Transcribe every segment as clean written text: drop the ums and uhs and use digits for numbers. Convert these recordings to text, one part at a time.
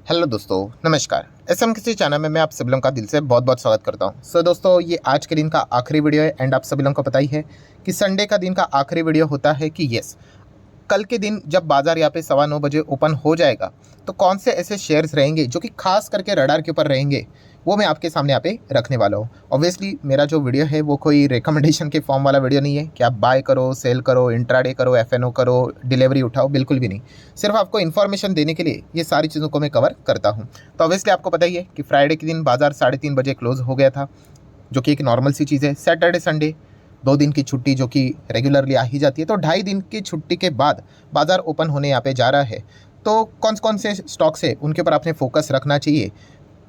Hello दोस्तों, नमस्कार। SM किसी चैनल में मैं आप सभी लोगों का दिल से बहुत बहुत स्वागत करता हूं। सो दोस्तों, ये आज के दिन का आखिरी वीडियो है एंड आप सभी लोगों को पता ही है कि संडे का दिन का आखिरी वीडियो होता है कि यस, कल के दिन जब बाजार यहाँ पे 9:15 बजे ओपन हो जाएगा तो कौन से ऐसे शेयर्स रहेंगे जो कि खास करके रडार के ऊपर रहेंगे, वो मैं आपके सामने यहाँ पे रखने वाला हूँ। ऑब्वियसली मेरा जो वीडियो है वो कोई रिकमेंडेशन के फॉर्म वाला वीडियो नहीं है कि आप बाय करो, सेल करो, इंट्राडे करो, एफएनओ करो, डिलीवरी उठाओ, बिल्कुल भी नहीं। सिर्फ आपको इन्फॉर्मेशन देने के लिए ये सारी चीज़ों को मैं कवर करता हूँ। तो ऑब्वियसली आपको पता ही है कि फ्राइडे के दिन बाजार 3:30 बजे क्लोज हो गया था, जो कि एक नॉर्मल सी चीज़ है। सैटरडे संडे 2 दिन की छुट्टी जो कि रेगुलरली आ ही जाती है, तो 2.5 दिन की छुट्टी के बाद बाज़ार ओपन होने यहाँ पे जा रहा है। तो कौन कौन से स्टॉक्स है उनके ऊपर आपने फोकस रखना चाहिए,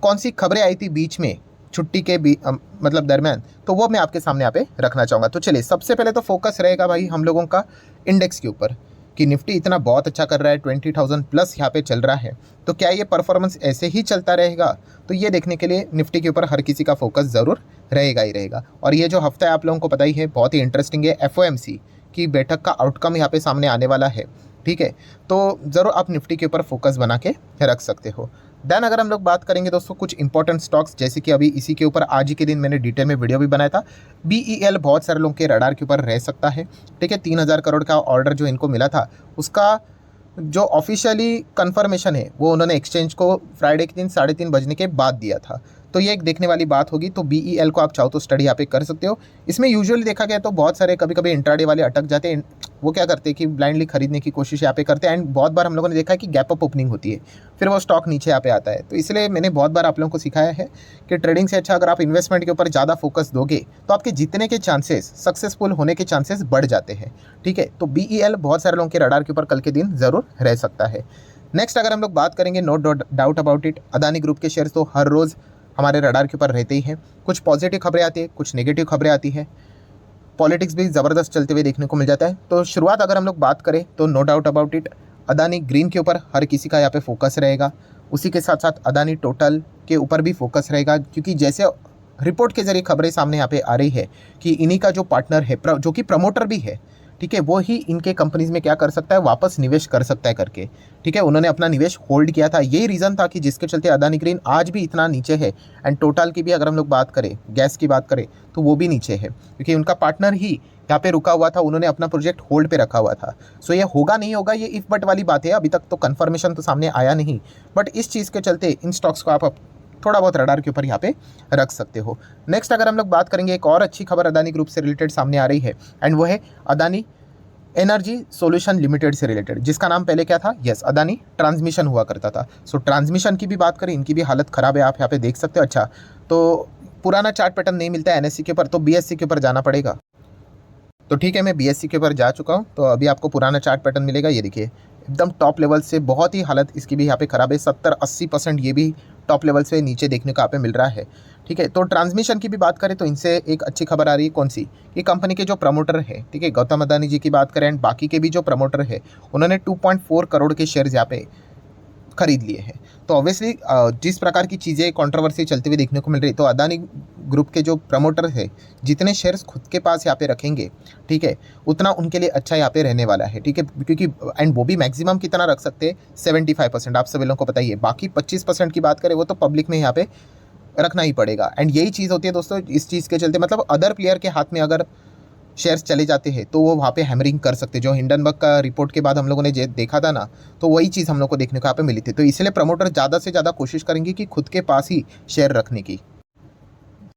कौन सी खबरें आई थी बीच में छुट्टी के मतलब दरमियान, तो वो मैं आपके सामने यहाँ पे रखना चाहूँगा। तो चलिए, सबसे पहले तो फोकस रहेगा भाई हम लोगों का इंडेक्स के ऊपर कि निफ्टी इतना बहुत अच्छा कर रहा है, 20,000 प्लस यहाँ पे चल रहा है। तो क्या ये परफॉर्मेंस ऐसे ही चलता रहेगा? तो ये देखने के लिए निफ्टी के ऊपर हर किसी का फोकस ज़रूर रहेगा ही रहेगा। और ये जो हफ्ता है आप लोगों को पता ही है, बहुत ही इंटरेस्टिंग है। एफओएमसी की बैठक का आउटकम यहाँ पे सामने आने वाला है, ठीक है। तो ज़रूर आप निफ्टी के ऊपर फोकस बना के रख सकते हो। देन अगर हम लोग बात करेंगे दोस्तों कुछ इंपॉर्टेंट स्टॉक्स, जैसे कि अभी इसी के ऊपर आज ही के दिन मैंने डिटेल में वीडियो भी बनाया था। बीईएल बहुत सारे लोगों के रडार के ऊपर रह सकता है, ठीक है। 3,000 करोड़ का ऑर्डर जो इनको मिला था, उसका जो ऑफिशियली कंफर्मेशन है वो उन्होंने एक्सचेंज को फ्राइडे के दिन 3:30 बजने के बाद दिया था। तो ये एक देखने वाली बात होगी। तो बीईएल को आप चाहो तो स्टडी यहाँ पे कर सकते हो। इसमें यूजुअली देखा गया तो बहुत सारे कभी कभी इंट्राडे वाले अटक जाते हैं। वो क्या करते हैं कि ब्लाइंडली खरीदने की कोशिश यहाँ पे करते हैं एंड बहुत बार हम लोगों ने देखा है कि गैप अप ओपनिंग होती है, फिर वो स्टॉक नीचे यहाँ पे आता है। तो इसलिए मैंने बहुत बार आप लोगों को सिखाया है कि ट्रेडिंग से अच्छा अगर आप इन्वेस्टमेंट के ऊपर ज़्यादा फोकस दोगे तो आपके जीतने के चांसेस, सक्सेसफुल होने के चांसेस बढ़ जाते हैं, ठीक है। तो बीईएल बहुत सारे लोगों के रडार के ऊपर कल के दिन ज़रूर रह सकता है। नेक्स्ट अगर हम लोग बात करेंगे, no doubt about it, Adani group के शेयर्स तो हर रोज़ हमारे रडार के ऊपर रहते ही हैं। कुछ पॉजिटिव खबरें आती है, कुछ नेगेटिव खबरें आती है। पॉलिटिक्स भी ज़बरदस्त चलते हुए देखने को मिल जाता है। तो शुरुआत अगर हम लोग बात करें तो no doubt about it, Adani green के ऊपर हर किसी का यहाँ पे फोकस रहेगा। उसी के साथ साथ अदानी टोटल के ऊपर भी फोकस रहेगा, क्योंकि जैसे रिपोर्ट के जरिए खबरें सामने यहाँ पे आ रही है कि इन्हीं का जो पार्टनर है, जो कि प्रमोटर भी है, ठीक है, वो ही इनके कंपनीज में क्या कर सकता है, वापस निवेश कर सकता है करके, ठीक है। उन्होंने अपना निवेश होल्ड किया था, यही रीज़न था कि जिसके चलते अदानी ग्रीन आज भी इतना नीचे है। एंड टोटल की भी अगर हम लोग बात करें, गैस की बात करें, तो वो भी नीचे है, क्योंकि उनका पार्टनर ही यहाँ पे रुका हुआ था, उन्होंने अपना प्रोजेक्ट होल्ड पे रखा हुआ था। सो ये होगा नहीं होगा, ये इफ बट वाली बात है, अभी तक तो कन्फर्मेशन तो सामने आया नहीं। बट इस चीज़ के चलते इन स्टॉक्स को आप थोड़ा बहुत रडार के ऊपर यहाँ पे रख सकते हो। नेक्स्ट अगर हम लोग बात करेंगे, एक और अच्छी खबर अदानी ग्रुप से रिलेटेड सामने आ रही है एंड वो है अदानी एनर्जी सॉल्यूशन लिमिटेड से रिलेटेड, जिसका नाम पहले क्या था, यस, अदानी ट्रांसमिशन हुआ करता था। सो ट्रांसमिशन की भी बात करें, इनकी भी हालत ख़राब है, आप यहाँ पे देख सकते हो। अच्छा, तो पुराना चार्ट पैटर्न नहीं मिलता है एनएससी के ऊपर, तो बीएससी के ऊपर जाना पड़ेगा। तो ठीक है, मैं बीएससी के ऊपर जा चुका हूँ, तो अभी आपको पुराना चार्ट पैटर्न मिलेगा। ये देखिए, एकदम टॉप लेवल से बहुत ही हालत इसकी भी यहाँ पे ख़राब है, 70-80% ये भी टॉप लेवल से नीचे देखने को यहाँ पे मिल रहा है, ठीक है। तो ट्रांसमिशन की भी बात करें तो इनसे एक अच्छी खबर आ रही है, कौन सी, कि कंपनी के जो प्रमोटर है, ठीक है, गौतम अदानी जी की बात करें एंड बाकी के भी जो प्रमोटर है, उन्होंने 2.4 करोड़ के शेयर्स यहाँ पे खरीद लिए हैं। तो ऑब्वियसली जिस प्रकार की चीज़ें कंट्रोवर्सी चलती हुई देखने को मिल रही, तो अदानी ग्रुप के जो प्रमोटर है, जितने शेयर्स खुद के पास यहाँ पे रखेंगे, ठीक है, उतना उनके लिए अच्छा यहाँ पे रहने वाला है, ठीक है। क्योंकि एंड वो भी मैक्सिमम कितना रख सकते हैं, 75%, आप सभी लोगों को पता ही है। बाकी 25% की बात करें वो तो पब्लिक में यहाँ पे रखना ही पड़ेगा। एंड यही चीज़ होती है दोस्तों, इस चीज़ के चलते मतलब अदर प्लेयर के हाथ में अगर शेयर्स चले जाते हैं तो वो वहाँ पे हैमरिंग कर सकते हैं। जो हिंडनबर्ग का रिपोर्ट के बाद हम लोगों ने देखा था ना, तो वही चीज़ हम लोग को देखने को यहाँ पे मिली थी। तो इसलिए प्रमोटर ज़्यादा से ज़्यादा कोशिश करेंगे कि खुद के पास ही शेयर रखने की।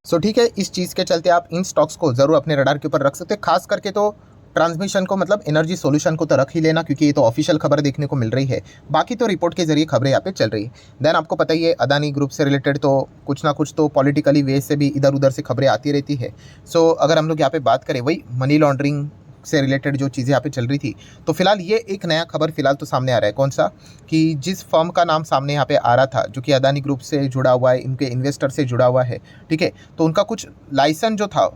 सो ठीक है, इस चीज़ के चलते आप इन स्टॉक्स को ज़रूर अपने रडार के ऊपर रख सकते हैं। खास करके तो ट्रांसमिशन को, मतलब एनर्जी सॉल्यूशन को तो रख ही लेना, क्योंकि ये तो ऑफिशियल खबर देखने को मिल रही है। बाकी तो रिपोर्ट के जरिए खबरें यहाँ पे चल रही है। देन आपको पता ही है, अदानी ग्रुप से रिलेटेड तो कुछ ना कुछ तो पॉलिटिकली वे से भी इधर उधर से खबरें आती रहती है। सो अगर हम लोग यहाँ पे बात करें, वही मनी लॉन्ड्रिंग से रिलेटेड जो चीज़ें यहाँ पे चल रही थी, तो फिलहाल ये एक नया खबर फिलहाल तो सामने आ रहा है। कौन सा, कि जिस फर्म का नाम सामने यहाँ पे आ रहा था, जो कि अदानी ग्रुप से जुड़ा हुआ है, इनके इन्वेस्टर से जुड़ा हुआ है, ठीक है, तो उनका कुछ लाइसेंस जो था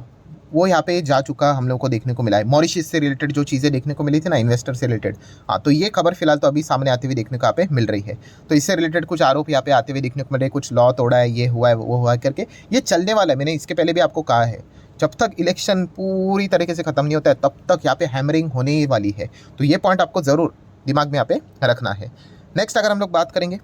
वो यहाँ पे जा चुका हम लोग को देखने को मिला है। मॉरिशस से रिलेटेड जो चीज़ें देखने को मिली थी ना, इन्वेस्टर से रिलेटेड, हाँ, तो ये खबर फिलहाल तो अभी सामने आते हुए देखने को यहाँ पे मिल रही है। तो इससे रिलेटेड कुछ आरोप यहाँ पे आते हुए देखने को मिल रहे, कुछ लॉ तोड़ा है, ये हुआ है, वो हुआ है करके। ये चलने वाला है, मैंने इसके पहले भी आपको कहा है, जब तक इलेक्शन पूरी तरीके से ख़त्म नहीं होता है तब तक यहाँ पे हैमरिंग होने वाली है। तो ये पॉइंट आपको ज़रूर दिमाग में यहाँ पे रखना है। नेक्स्ट अगर हम लोग बात करेंगे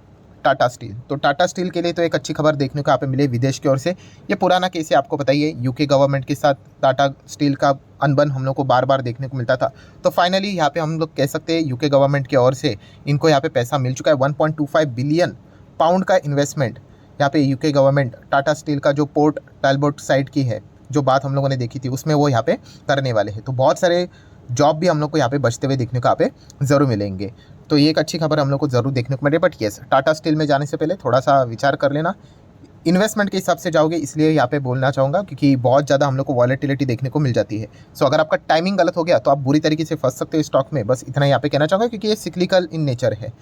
टाटा स्टील। तो टाटा स्टील के लिए तो एक अच्छी खबर देखने को यहाँ पे मिले विदेश की ओर से। ये पुराना केस है, आपको बताइए, यूके गवर्नमेंट के साथ टाटा स्टील का अनबन हम लोग को बार बार देखने को मिलता था। तो फाइनली यहाँ पे हम लोग कह सकते हैं यूके गवर्नमेंट की ओर से इनको यहाँ पे पैसा मिल चुका है। 1.25 बिलियन पाउंड का इन्वेस्टमेंट यहाँ पे यूके गवर्नमेंट टाटा स्टील का जो पोर्ट टैलबोट साइट की है, जो बात हम लोगों ने देखी थी, उसमें वो यहाँ पे करने वाले हैं। तो बहुत सारे जॉब भी हम लोग को यहाँ पे बचते हुए देखने को यहाँ पे ज़रूर मिलेंगे। तो ये एक अच्छी खबर हम लोग को ज़रूर देखने को मिले। बट येस, टाटा स्टील में जाने से पहले थोड़ा सा विचार कर लेना, इन्वेस्टमेंट के हिसाब से जाओगे, इसलिए यहाँ पे बोलना चाहूँगा, क्योंकि बहुत ज़्यादा हम लोग को वॉलेटिलिटी देखने को मिल जाती है। सो अगर आपका टाइमिंग गलत हो गया तो आप बुरी तरीके से फंस सकते हो स्टॉक में। बस इतना यहाँ पे कहना चाहूँगा, क्योंकि ये सिक्लिकल इन नेचर है।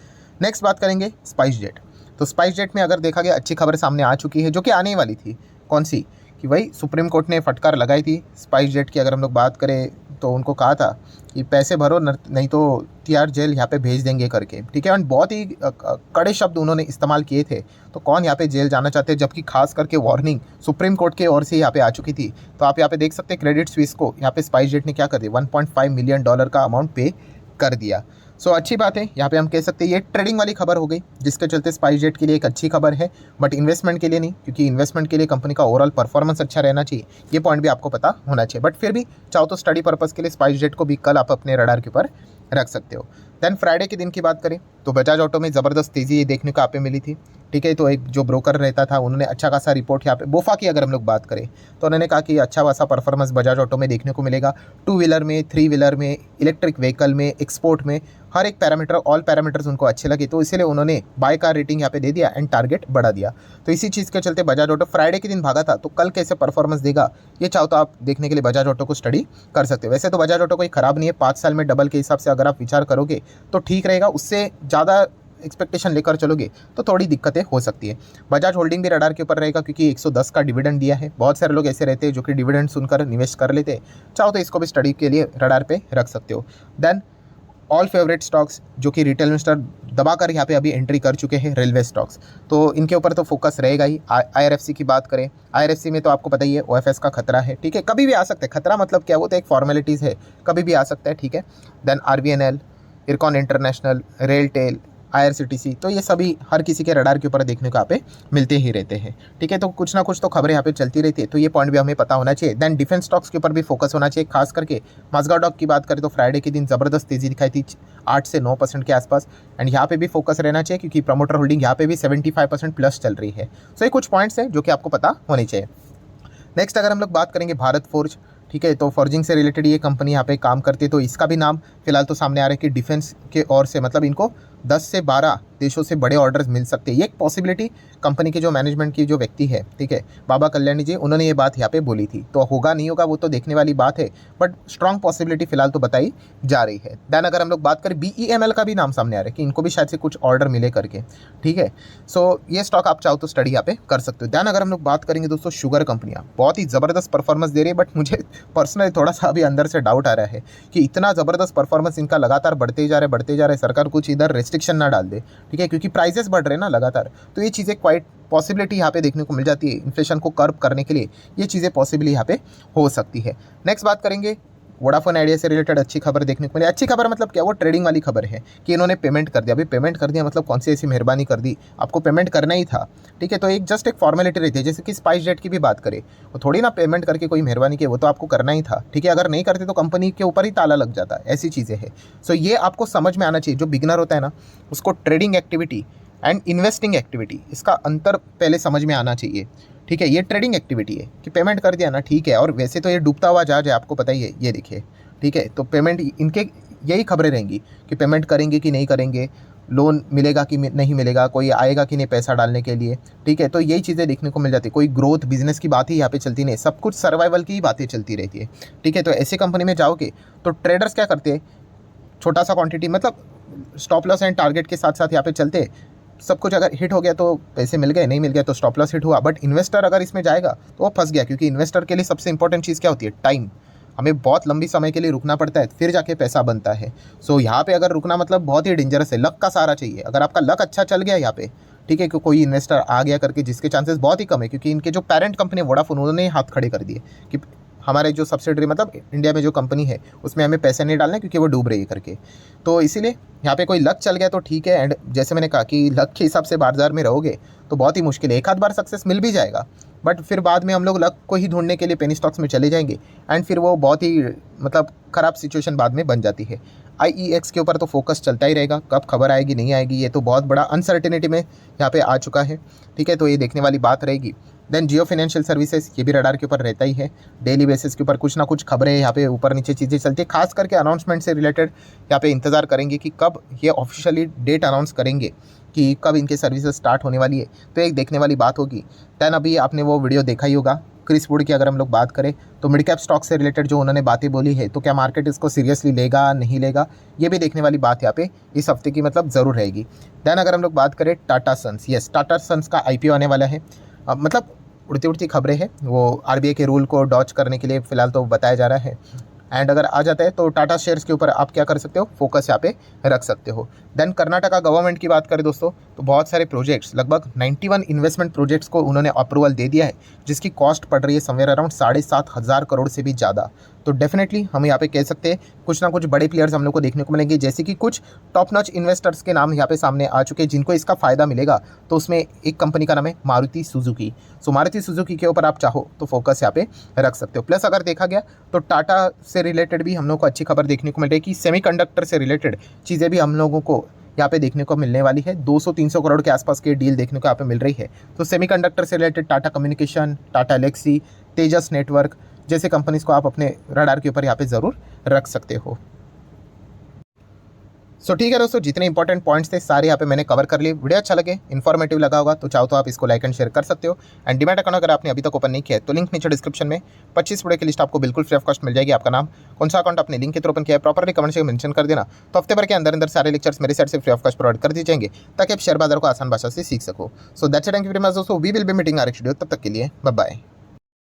नेक्स्ट बात करेंगे स्पाइस जेट। तो स्पाइस जेट में अगर देखा गया अच्छी खबर सामने आ चुकी है, जो कि आने वाली थी। कौन सी? कि भाई सुप्रीम कोर्ट ने फटकार लगाई थी स्पाइस जेट की। अगर हम लोग बात करें तो उनको कहा था कि पैसे भरो नहीं तो तिहाड़ जेल यहाँ पे भेज देंगे करके, ठीक है। और बहुत ही कड़े शब्द उन्होंने इस्तेमाल किए थे। तो कौन यहाँ पे जेल जाना चाहते हैं, जबकि खास करके वार्निंग सुप्रीम कोर्ट के ओर से यहाँ पे आ चुकी थी। तो आप यहाँ पे देख सकते हैं क्रेडिट स्विस को यहाँ पे स्पाइस जेट ने क्या कर दिया, $1.5 मिलियन का अमाउंट पे कर दिया। सो अच्छी बात है, यहाँ पे हम कह सकते हैं ये ट्रेडिंग वाली खबर हो गई, जिसके चलते स्पाइस जेट के लिए एक अच्छी खबर है। बट इन्वेस्टमेंट के लिए नहीं, क्योंकि इन्वेस्टमेंट के लिए कंपनी का ओवरऑल परफॉर्मेंस अच्छा रहना चाहिए, ये पॉइंट भी आपको पता होना चाहिए। बट फिर भी चाहो तो स्टडी पर्पज़ के लिए स्पाइस जेट को भी कल आप अपने रडार के ऊपर रख सकते हो। देन फ्राइडे के दिन की बात करें तो बजाज ऑटो में ज़बरदस्त तेज़ी ये देखने को यहाँ पे मिली थी, ठीक है। तो एक जो ब्रोकर रहता था, उन्होंने अच्छा खासा रिपोर्ट यहाँ पे, बोफा की अगर हम लोग बात करें तो उन्होंने कहा कि अच्छा खासा परफॉर्मेंस बजाज ऑटो में देखने को मिलेगा। 2 व्हीलर में, 3 व्हीलर में, इलेक्ट्रिक व्हीकल में, एक्सपोर्ट में, हर एक पैरामीटर, ऑल पैरामीटर्स उनको अच्छे लगे। तो इसीलिए उन्होंने बाय कार रेटिंग यहाँ पे दे दिया एंड टारगेट बढ़ा दिया। तो इसी चीज़ के चलते बजाज ऑटो फ्राइडे के दिन भागा था। तो कल कैसे परफॉर्मेंस देगा, ये चाहो तो आप देखने के लिए बजाज ऑटो को स्टडी कर सकते हो। वैसे तो बजाज ऑटो कोई ख़राब नहीं है, 5 साल में डबल के हिसाब से अगर आप विचार करोगे तो ठीक रहेगा। उससे ज़्यादा एक्सपेक्टेशन लेकर चलोगे तो थोड़ी दिक्कतें हो सकती है। बजाज होल्डिंग भी रडार के ऊपर रहेगा, क्योंकि 110 का डिविडेंड दिया है। बहुत सारे लोग ऐसे रहते हैं जो कि डिविडेंड सुनकर निवेश कर लेते हैं। चाहो तो इसको भी स्टडी के लिए रडार पे रख सकते हो। देन ऑल फेवरेट स्टॉक्स, जो कि रिटेल इन्वेस्टर दबाकर यहाँ पे अभी एंट्री कर चुके हैं, रेलवे स्टॉक्स, तो इनके ऊपर तो फोकस रहेगा ही। IRFC की बात करें, IRFC में तो आपको पता ही है OFS का खतरा है, ठीक है। कभी भी आ सकता है, खतरा मतलब क्या, वो तो एक फॉर्मेलिटीज़ है, कभी भी आ सकता है, ठीक है। Then RVNL, Ircon international, RailTel, IRCTC, तो ये सभी हर किसी के रडार के ऊपर देखने को यहाँ पे मिलते ही रहते हैं, ठीक है। तो कुछ ना कुछ तो खबरें यहाँ पे चलती रहती है, तो ये पॉइंट भी हमें पता होना चाहिए। देन डिफेंस स्टॉक्स के ऊपर भी फोकस होना चाहिए, खास करके माज़गाओ की बात करें तो फ्राइडे के दिन ज़बरदस्त तेज़ी दिखाई थी 8 से 9% के आसपास। एंड यहाँ पे भी फोकस रहना चाहिए, क्योंकि प्रमोटर होल्डिंग यहाँ पे भी 75% प्लस चल रही है। सो ये कुछ पॉइंट्स हैं जो कि आपको पता होने चाहिए। नेक्स्ट अगर हम लोग बात करेंगे भारत फोर्ज, ठीक है, तो फॉर्जिंग से रिलेटेड ये कंपनी यहाँ पे काम करती है। तो इसका भी नाम फिलहाल तो सामने आ रहा है कि डिफेंस के ओर से, मतलब इनको 10 से 12 देशों से बड़े ऑर्डर्स मिल सकते हैं। ये एक पॉसिबिलिटी कंपनी के जो मैनेजमेंट की जो व्यक्ति है, ठीक है, बाबा कल्याणी जी, उन्होंने ये बात यहाँ पे बोली थी। तो होगा नहीं होगा वो तो देखने वाली बात है, बट स्ट्रॉन्ग पॉसिबिलिटी फिलहाल तो बताई जा रही है। देन अगर हम लोग बात करें BEML का भी नाम सामने आ रहा है कि इनको भी शायद से कुछ ऑर्डर मिले करके, ठीक है। सो ये स्टॉक आप चाहो तो स्टडी यहाँ पे कर सकते हो। देन अगर हम लोग बात करेंगे दोस्तों, शुगर कंपनियाँ बहुत ही ज़बरदस्त परफॉर्मेंस दे रही है। बट मुझे पर्सनली थोड़ा सा अभी अंदर से डाउट आ रहा है कि इतना ज़बरदस्त परफॉर्मेंस इनका लगातार बढ़ते ही जा रहा है, सरकार कुछ इधर रेस्ट्रिक्शन ना डाल दे, ठीक है, क्योंकि प्राइसेस बढ़ रहे हैं ना लगातार। तो ये चीज़ें क्वाइट पॉसिबिलिटी यहाँ पे देखने को मिल जाती है, इन्फ्लेशन को कर्व करने के लिए ये चीज़ें पॉसिबली यहाँ पे हो सकती है। नेक्स्ट बात करेंगे, वोडाफोन आइडिया से रिलेटेड अच्छी खबर देखने को मिली। अच्छी खबर मतलब क्या, वो ट्रेडिंग वाली खबर है कि इन्होंने पेमेंट कर दिया। अभी पेमेंट कर दिया मतलब कौन सी ऐसी मेहरबानी कर दी, आपको पेमेंट करना ही था, ठीक है। तो एक जस्ट एक फॉर्मेलिटी रहती है, जैसे कि स्पाइस जेट की भी बात करें, वो थोड़ी ना पेमेंट करके कोई मेहरबानी की, वो तो आपको करना ही था, ठीक है। अगर नहीं करते तो कंपनी के ऊपर ही ताला लग जाता, ऐसी चीज़ें हैं। सो ये आपको समझ में आना चाहिए। जो बिगनर होता है ना, उसको trading activity and investing activity, इसका अंतर पहले समझ में आना चाहिए, ठीक है। ये ट्रेडिंग एक्टिविटी है कि पेमेंट कर दिया ना, ठीक है, और वैसे तो ये डूबता हुआ जहाज है, आपको पता ही है, ये देखिए, ठीक है। तो पेमेंट इनके यही खबरें रहेंगी कि पेमेंट करेंगे कि नहीं करेंगे, लोन मिलेगा कि नहीं मिलेगा, कोई आएगा कि नहीं पैसा डालने के लिए, ठीक है। तो यही चीज़ें देखने को मिल जाती है। कोई ग्रोथ बिजनेस की बात ही यहाँ पे चलती नहीं, सब कुछ सर्वाइवल की ही बातें चलती रहती है, ठीक है। तो ऐसी कंपनी में जाओगे तो ट्रेडर्स क्या करते हैं, छोटा सा क्वांटिटी, मतलब स्टॉप लॉस एंड टारगेट के साथ साथ यहाँ पे चलते, सब कुछ अगर हिट हो गया तो पैसे मिल गए, नहीं मिल गया तो स्टॉप लॉस हिट हुआ। बट इन्वेस्टर अगर इसमें जाएगा तो वो फंस गया, क्योंकि इन्वेस्टर के लिए सबसे इंपॉर्टेंट चीज़ क्या होती है, टाइम। हमें बहुत लंबी समय के लिए रुकना पड़ता है, फिर जाके पैसा बनता है। सो यहाँ पे अगर रुकना मतलब बहुत ही डेंजरस है, लक का सहारा चाहिए। अगर आपका लक अच्छा चल गया यहाँ पे, ठीक है, कि कोई इन्वेस्टर आ गया करके, जिसके चांसेस बहुत ही कम है, क्योंकि इनके जो पेरेंट कंपनी वोडाफोन, उन्होंने हाथ खड़े कर दिए कि हमारे जो सब्सिडरी मतलब इंडिया में जो कंपनी है उसमें हमें पैसे नहीं डालने क्योंकि वो डूब रही है करके। तो इसीलिए यहाँ पे कोई लक चल गया तो ठीक है। एंड जैसे मैंने कहा कि लक के हिसाब से बाजार में रहोगे तो बहुत ही मुश्किल है। एक आध बार सक्सेस मिल भी जाएगा, बट फिर बाद में हम लोग लक को ही ढूंढने के लिए पेनी स्टॉक्स में चले जाएंगे एंड फिर वो बहुत ही मतलब ख़राब सिचुएशन बाद में बन जाती है। IEX के ऊपर तो फोकस चलता ही रहेगा, कब खबर आएगी नहीं आएगी ये तो बहुत बड़ा अनसर्टेनिटी में यहाँ पे आ चुका है, ठीक है। तो ये देखने वाली बात रहेगी। देन जियो फाइनेंशियल सर्विसेज, ये भी रडार के ऊपर रहता ही है। डेली बेसिस के ऊपर कुछ ना कुछ खबरें यहाँ पे ऊपर नीचे चीज़ें चलती है, खास करके अनाउंसमेंट से रिलेटेड यहाँ पे इंतज़ार करेंगे कि कब ये ऑफिशियली डेट अनाउंस करेंगे कि कब इनके सर्विसेज स्टार्ट होने वाली है, तो एक देखने वाली बात होगी। दैन अभी आपने वो वीडियो देखा ही होगा क्रिस वुड की, अगर हम लोग बात करें तो मिड कैप स्टॉक से रिलेटेड जो उन्होंने बातें बोली है, तो क्या मार्केट इसको सीरियसली लेगा नहीं लेगा, ये भी देखने वाली बात यहाँ पे इस हफ्ते की मतलब ज़रूर रहेगी। दैन अगर हम लोग बात करें Tata Sons, yes Tata Sons का IPO आने वाला है। मतलब उड़ती उड़ती खबरें हैं, वो RBI के रूल को डॉच करने के लिए फ़िलहाल तो बताया जा रहा है। एंड अगर आ जाता है तो टाटा शेयर्स के ऊपर आप क्या कर सकते हो, फोकस यहाँ पे रख सकते हो। देन कर्नाटका गवर्नमेंट की बात करें दोस्तों, तो बहुत सारे प्रोजेक्ट्स, लगभग 91 इन्वेस्टमेंट प्रोजेक्ट्स को उन्होंने अप्रूवल दे दिया है, जिसकी कॉस्ट पड़ रही है समवेयर अराउंड 7,500 करोड़ से भी ज़्यादा। तो डेफिनेटली हम यहाँ पे कह सकते हैं कुछ ना कुछ बड़े प्लेयर्स हम लोग को देखने को मिलेंगे, जैसे कि कुछ टॉप नॉच इन्वेस्टर्स के नाम यहाँ पे सामने आ चुके हैं जिनको इसका फ़ायदा मिलेगा। तो उसमें एक कंपनी का नाम है मारुति सुजुकी। सो मारुति सुजुकी के ऊपर आप चाहो तो फोकस यहाँ पे रख सकते हो। प्लस अगर देखा गया तो टाटा से रिलेटेड भी हम लोग को अच्छी खबर देखने को मिल रही है कि सेमीकंडक्टर से रिलेटेड चीज़ें भी हम लोगों को यहाँ पे देखने को मिलने वाली है। 200-300 करोड़ के आसपास की डील देखने को यहाँ पे मिल रही है। तो सेमीकंडक्टर से related Tata communication, Tata Elxsi, Tejas network जैसे कंपनीज़ को आप अपने रडार के ऊपर यहाँ पे ज़रूर रख सकते हो। सो ठीक है दोस्तों, जितने इंपॉर्टेंट पॉइंट्स थे सारे यहाँ पे मैंने कवर कर लिए। वीडियो अच्छा लगे, इन्फॉर्मेटिव लगा होगा तो चाहो तो आप इसको लाइक एंड शेयर कर सकते हो। एंड डीमैट अकाउंट अगर आपने अभी तक ओपन नहीं किया है तो लिंक नीचे डिस्क्रिप्शन में 25 वीडियो की लिस्ट आपको बिल्कुल फ्री ऑफ कॉस्ट मिल जाएगी। आपका नाम, कौन सा अकाउंट आपने लिंक के थ्रू ओपन किया है, प्रॉपरली कमेंट सेक्शन में मेंशन कर देना। तो हफ्ते भर के अंदर सारे लेक्चर्स मेरे साइड से फ्री ऑफ कॉस्ट प्रोवाइड कर दिए जाएंगे ताकि आप शेयर बाजार को आसान भाषा से सीख सको। So that's it, thank you very much दोस्तों, we will be meeting our next video. तब तक के लिए बाय बाय।